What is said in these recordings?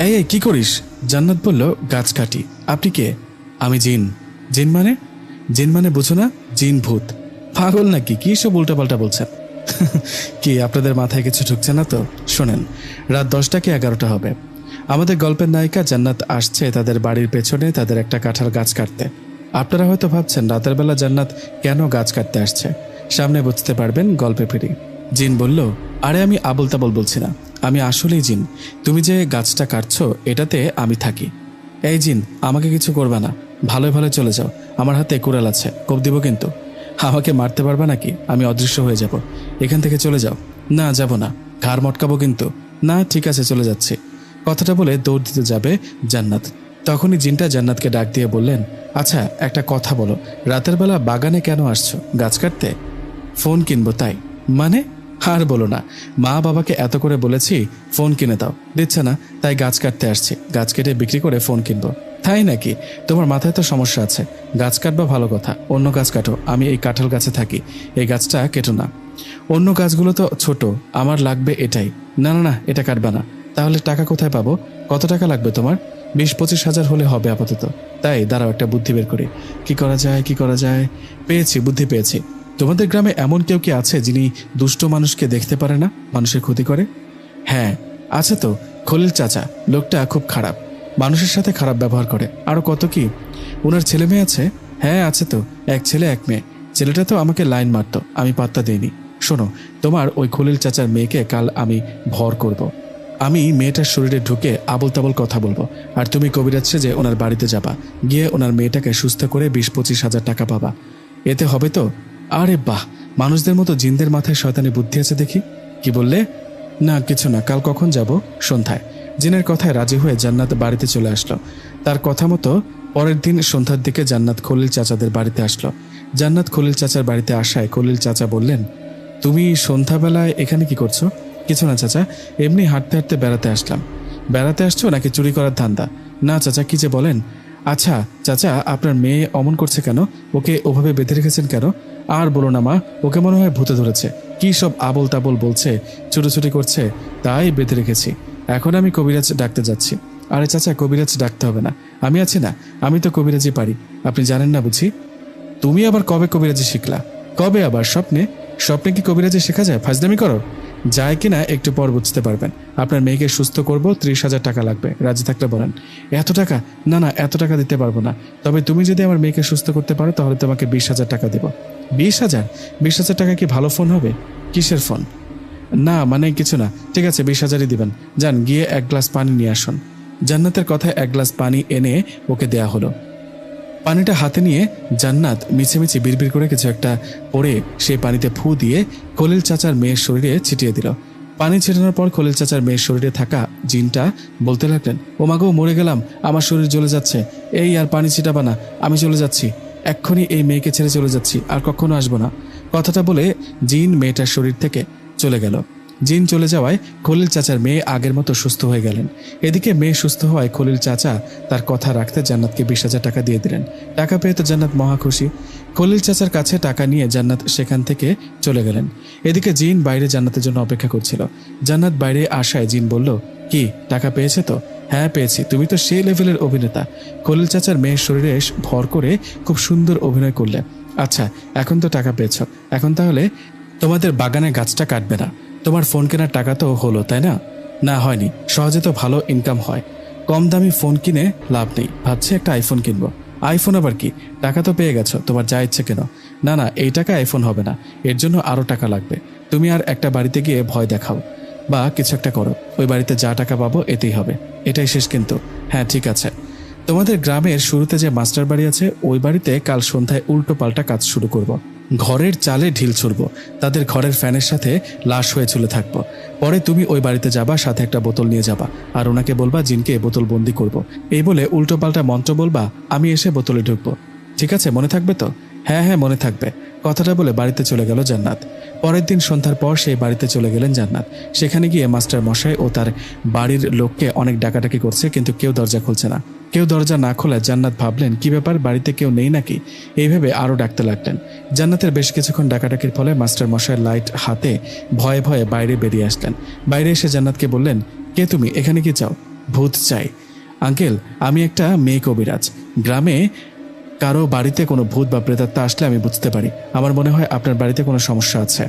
এই এই কি করিস? জান্নাত বলল, গাছ কাটি। আপনি কে? আমি জিন। জিন মানে? জিন মানে বুঝো না? জিন ভূত। পাগল নাকি? কি সব উল্টাপাল্টা বলছেন? কি আপনাদের মাথায় কিছু ঢুকছে না তো? শোনেন, রাত 10টা কি 11টা হবে, আমাদের গল্পের নায়িকা জান্নাত আসছে তাদের বাড়ির পেছনে তাদের একটা কাঁঠাল গাছ কাটতে। আপনারা হয়তো ভাবছেন রাতের বেলা জান্নাত কেন গাছ কাটতে আসছে। সামনে বুঝতে পারবেন গল্পে ফিরি। জিন বলল, আরে আমি আবল তাবল বলছি না, আমি আসলেই জিন। তুমি যে গাছটা কাটছো এটাতে আমি থাকি। এই জিন, আমাকে কিছু করবে না, ভালোই ভালো চলে যাও। আমার হাতে কুড়াল আছে, কোপ দিব কিন্তু। আমাকে মারতে পারবা নাকি? আমি অদৃশ্য হয়ে যাব। এখান থেকে চলে যাও। না, যাব না, ঘাড় মটকাবো কিন্তু। না, ঠিক আছে, চলে যাচ্ছি। কথাটা বলে দৌড় দিতে যাবে জান্নাত। তখনই জিনটা জান্নাতকে ডাক দিয়ে বললেন, আচ্ছা একটা কথা বলো, রাতের বেলা বাগানে কেন আসছো? গাছ কাটতে? ফোন কিনবো তাই। মানে? আর বলো না, মা বাবাকে এত করে বলেছি ফোন কিনে দাও, দিচ্ছে না, তাই গাছ কাটতে আসছি। গাছ কেটে বিক্রি করে ফোন কিনবো। তাই নাকি? তোমার মাথায় তো সমস্যা আছে। গাছ কাটবা ভালো কথা, অন্য গাছ কাটো। আমি এই কাঁঠাল গাছে থাকি, এই গাছটা কেটো না। অন্য গাছগুলো তো ছোট, আমার লাগবে এটাই। না না না, এটা কাটবা না। তাহলে টাকা কোথায় পাবো? কত টাকা লাগবে তোমার? 20-25 হাজার হলে হবে আপাতত। তাই দাঁড়াও, একটা বুদ্ধি বের করি। কি করা যায়, কি করা যায়? পেয়েছি, বুদ্ধি পেয়েছি। তোমাদের গ্রামে এমন কেউ কি আছে যিনি দুষ্ট মানুষকে দেখতে পারে না, মানুষের ক্ষতি করে? হ্যাঁ আছে তো, খলিল চাচা। লোকটা খুব খারাপ, মানুষের সাথে খারাপ ব্যবহার করে। আরো কত কি। ওনার ছেলে মেয়ে আছে? হ্যাঁ আছে তো, এক ছেলে এক মেয়ে। ছেলেটা তো আমাকে লাইন মারতো, আমি পাত্তা দেইনি। শোনো, তোমার ওই খলিল চাচার মেয়েকে কাল আমি ভর করব। আমি মেয়েটার শরীরে ঢুকে আবল তাবল কথা বলবো, আর তুমি কবিরাজ সেজে ওনার বাড়িতে যাবা, গিয়ে ওনার মেয়েটাকে সুস্থ করে 20-25 হাজার টাকা পাবা। এতে হবে তো? আরে বাহ, মানুষদের মতো জিনদের মাথায় শয়তানি বুদ্ধি আছে দেখি। কি বললে? না কিছু না, কাল কখন যাব? সন্ধ্যায়। জিনের কথায় রাজি হয়ে জান্নাত বাড়িতে চলে আসলো। তার কথা মতো পরের দিন সন্ধ্যার দিকে জান্নাত খলিল চাচাদের বাড়িতে আসলো। জান্নাত খলিল চাচার বাড়িতে আসায় খলিল চাচা বললেন, তুমি সন্ধ্যাবেলায় এখানে কি করছো? কিছু না চাচা, এমনি হাঁটতে হাঁটতে বেড়াতে আসলাম। বেড়াতে আসছো নাকি চুরি করার ধান্দা? না চাচা, কি যে বলেন। আচ্ছা চাচা, আপনার মেয়ে অমন করছে কেন? ওকে ওভাবে বেঁধে রেখেছেন কেন? আর বলো না মা, ওকে মনে হয় ভূতে ধরেছে। কি সব আবল তাবল বলছে, ছুটোছুটি করছে, তাই বেঁধে রেখেছি। এখন আমি কবিরাজ ডাকতে যাচ্ছি। আরে চাচা, কবিরাজ ডাকতে হবে না, আমি আছি না, আমি তো কবিরাজি পারি। আপনি জানেন না বুঝি? তুমি আবার কবে কবিরাজি শিখলা? কবে আবার? স্বপ্নে? স্বপ্নে কি কবিরাজি শেখা যায়? ফাজলামি করো। যায় কিনা একটু পর বুঝতে পারবেন। আপনার মেয়েকে সুস্থ করব, 30 হাজার টাকা লাগবে, রাজি থাকলে বলেন। এত টাকা? না না, এত টাকা দিতে পারবো না। তবে তুমি যদি আমার মেয়েকে সুস্থ করতে পারো তাহলে তোমাকে 20 হাজার টাকা দেবো। 20 হাজার? 20 হাজার টাকা কি ভালো ফোন হবে? কিসের ফোন? না মানে কিছু না, ঠিক আছে 20 হাজারই দিবেন। যান, গিয়ে এক গ্লাস পানি নিয়ে আসুন। জান্নাতের কথায় এক গ্লাস পানি এনে ওকে দেয়া হলো। পানিটা হাতে নিয়ে জান্নাত মিছেমিছে বিড়বিড় করে কিছু একটা পরে সেই পানিতে ফু দিয়ে খলিল চাচার মেয়ের শরীরে ছিটিয়ে দিল। পানি ছিটানোর পর খলিল চাচার মেয়ের শরীরে থাকা জিনটা বলতে লাগলেন, ও মাগো, মরে গেলাম, আমার শরীর জ্বলে যাচ্ছে। এই আর পানি ছিটাবা না, আমি চলে যাচ্ছি, এক্ষুনি এই মেয়েকে ছেড়ে চলে যাচ্ছি, আর কখনো আসবো না। কথাটা বলে জিন মেয়েটার শরীর থেকে চলে গেল। জিন চলে যাওয়ায় খলিল চাচার মেয়ে আগের মতো সুস্থ হয়ে গেলেন। এদিকে মেয়ে সুস্থ হওয়ায় খলিল চাচা তার কথা রাখতে জান্নাতকে 20 হাজার টাকা দিয়ে দিলেন। টাকা পেয়ে তো জান্নাত মহা খুশি। খলিল চাচার কাছে টাকা নিয়ে জান্নাত সেখান থেকে চলে গেলেন। এদিকে জিন বাইরে জান্নাতের জন্য অপেক্ষা করছিল। জান্নাত বাইরে আসায় জিন বলল, কি টাকা পেয়েছে তো? হ্যাঁ পেয়েছি, তুমি তো সেই লেভেলের অভিনেতা। খলিল চাচার মেয়ের শরীরে ভর করে খুব সুন্দর অভিনয় করলে। আচ্ছা, এখন তো টাকা পেয়েছ, এখন তাহলে তোমাদের বাগানে গাছটা কাটবে না। তোমার ফোন কেনার টাকা তো হলো, তাই না? না হয়নি, সহজে তো ভালো ইনকাম হয়। কম দামি ফোন কিনে লাভ নেই, ভাবছি একটা আইফোন কিনবো। আইফোন আবার কি? টাকা তো পেয়ে গেছো, তোমার যা ইচ্ছে কেন। না না, এই টাকা আইফোন হবে না, এর জন্য আরও টাকা লাগবে। তুমি আর একটা বাড়িতে গিয়ে ভয় দেখাও বা কিছু একটা করো, ওই বাড়িতে যা টাকা পাবো এতেই হবে। এটাই শেষ কিন্তু। হ্যাঁ ঠিক আছে। তোমাদের গ্রামের শুরুতে যে মাস্টার বাড়ি আছে ওই বাড়িতে কাল সন্ধ্যায় উল্টো পাল্টা কাজ শুরু করব। ঘরের চালে ঢিল ছুড়ব, তাদের ঘরের ফ্যানের সাথে লাশ হয়ে ঝুলে থাকবো। পরে তুমি ওই বাড়িতে যাবা, সাথে একটা বোতল নিয়ে যাবা, আর ওনাকে বলবা জিনকে বোতল বন্দি করব। এই বলে উল্টো পাল্টা মন্ত্র বলবা, আমি এসে বোতলে ঢুকবো। ঠিক আছে, মনে থাকবে তো? হ্যাঁ হ্যাঁ মনে থাকবে। কথাটা বলে বাড়িতে চলে গেল জান্নাত। পরের দিন সন্ধ্যার পর সেই বাড়িতে চলে গেলেন জান্নাত। সেখানে গিয়ে মাস্টার মশাই ও তার বাড়ির লোককে অনেক ডাকাডাকি করছে, কিন্তু কেউ দরজা খুলছে না। কেউ দরজা না খোলায় জান্নাত ভাবলেন, কি ব্যাপার, বাড়িতে কেউ নেই নাকি? এইভাবে আরও ডাকতে লাগলেন। জান্নাতের বেশ কিছুক্ষণ ডাকাডাকির ফলে মাস্টার মশাইয়ের লাইট হাতে ভয়ে ভয়ে বাইরে বেরিয়ে আসলেন। বাইরে এসে জান্নাতকে বললেন, কে তুমি, এখানে কি চাও? ভূত চাই। আঙ্কেল, আমি একটা মেয়ে কবিরাজ। গ্রামে কারো বাড়িতে কোনো ভূত বা প্রেতাত্মা আসলে আমি বুঝতে পারি। আমার মনে হয় আপনার বাড়িতে কোনো সমস্যা আছে।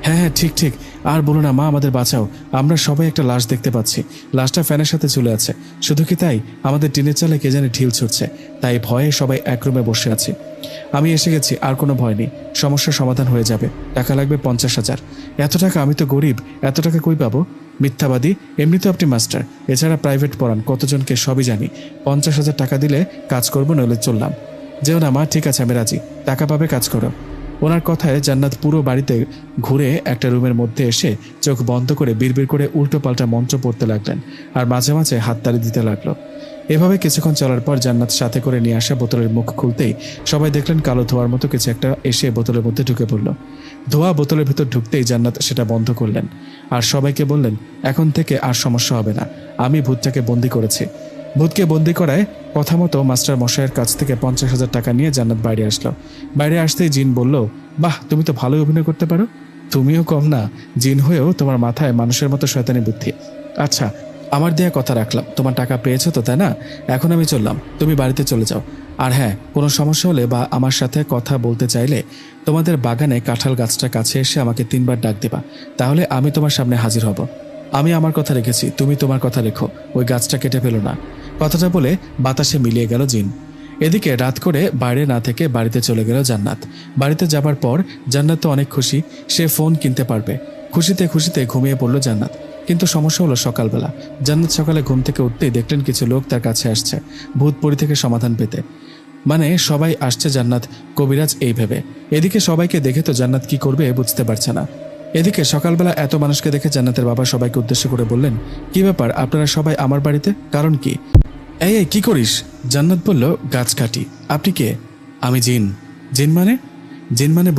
হ্যাঁ হ্যাঁ, ঠিক ঠিক। আর বলো না মা, আমাদের বাঁচাও। আমরা সবাই একটা লাশ দেখতে পাচ্ছি। লাশটা ফ্যানের সাথে ঝুলে আছে। শুধু কি তাই, আমাদের টিনের চালে কে জানে ঢিল ছুটছে। তাই ভয়ে সবাই এক রুমে বসে আছি। আমি এসে গেছি, আর কোনো ভয় নেই। সমস্যার সমাধান হয়ে যাবে। টাকা লাগবে 50,000। এত টাকা? আমি তো গরিব, এত টাকা কই পাবো? মিথ্যাবাদী, এমনি তো আপনি মাস্টার, এছাড়া প্রাইভেট পড়ান কতজনকে, সবই জানি। 50,000 টাকা দিলে কাজ করবো, নইলে চললাম। যেও না মা, ঠিক আছে আমি রাজি। টাকা পাবে, কাজ করো। ওনার কথায় জান্নাত পুরো বাড়িতে ঘুরে একটা রুমের মধ্যে এসে চোখ বন্ধ করে বিড়বিড় করে উল্টো পাল্টা মন্ত্র পড়তে লাগলেন, আর মাঝে মাঝে হাততালি দিতে লাগলো। এভাবে কিছুক্ষণ চলার পর জান্নাত সাথে করে নিয়ে আসা বোতলের মুখ খুলতেই সবাই দেখলেন কালো ধোয়ার মতো কিছু একটা এসে বোতলের মধ্যে ঢুকে পড়ল। ধোয়া বোতলের ভিতর ঢুকতেই জান্নাত সেটা বন্ধ করলেন, আর সবাইকে বললেন, এখন থেকে আর সমস্যা হবে না। আমি ভূতটাকে বন্দি করেছি। ভূতকে বন্দি করায় কথা মতো মাস্টার মশাইয়ের কাছ থেকে 50,000 টাকা নিয়ে জান্নাত বাইরে আসলো। বাইরে আসতেই জিন বলল, বাহ, তুমি তো ভালোই অভিনয় করতে পারো। তুমিও কম না, জিন হয়েও তোমার মাথায় মানুষের মতো শয়তানি বুদ্ধি। আচ্ছা, আমার দেয়া কথা রাখলাম। তোমার টাকা পেয়েছো তো, তাই না? এখন আমি চললাম, তুমি বাড়িতে চলে যাও। আর হ্যাঁ, কোনো সমস্যা হলে বা আমার সাথে কথা বলতে চাইলে তোমাদের বাগানে কাঁঠাল গাছটার কাছে এসে আমাকে 3 বার ডাক দেবা, তাহলে আমি তোমার সামনে হাজির হব। আমি আমার কথা রেখেছি, তুমি তোমার কথা রেখো। ওই গাছটা কেটে ফেলো না। কথাটা বলে বাতাসে মিলিয়ে গেল জিন। এদিকে রাত করে বাইরে না থেকে বাড়িতে চলে গেল জান্নাত। বাড়িতে যাবার পর জান্নাত তো অনেক খুশি, সে ফোন কিনতে পারবে। খুশিতে খুশিতে ঘুমিয়ে পড়ল জান্নাত। কিন্তু সমস্যা হলো সকালবেলা। জান্নাত সকালে ঘুম থেকে উঠতেই দেখলেন কিছু লোক তার কাছে আসছে ভূতপরি থেকে সমাধান পেতে। মানে সবাই আসছে জান্নাত কবিরাজ এই ভেবে। এদিকে সবাইকে দেখে তো জান্নাত কি করবে বুঝতে পারছে না। এদিকে সকালবেলা এত মানুষকে দেখে জান্নাতের বাবা সবাইকে উদ্দেশ্য করে বললেন, কি ব্যাপার, আপনারা সবাই আমার বাড়িতে, কারণ কি? এই এই কি করিস? জান্নাত বলল, গাছ কাটি। আপনি কে? আমি জিন। জিন মানে? জিন মানে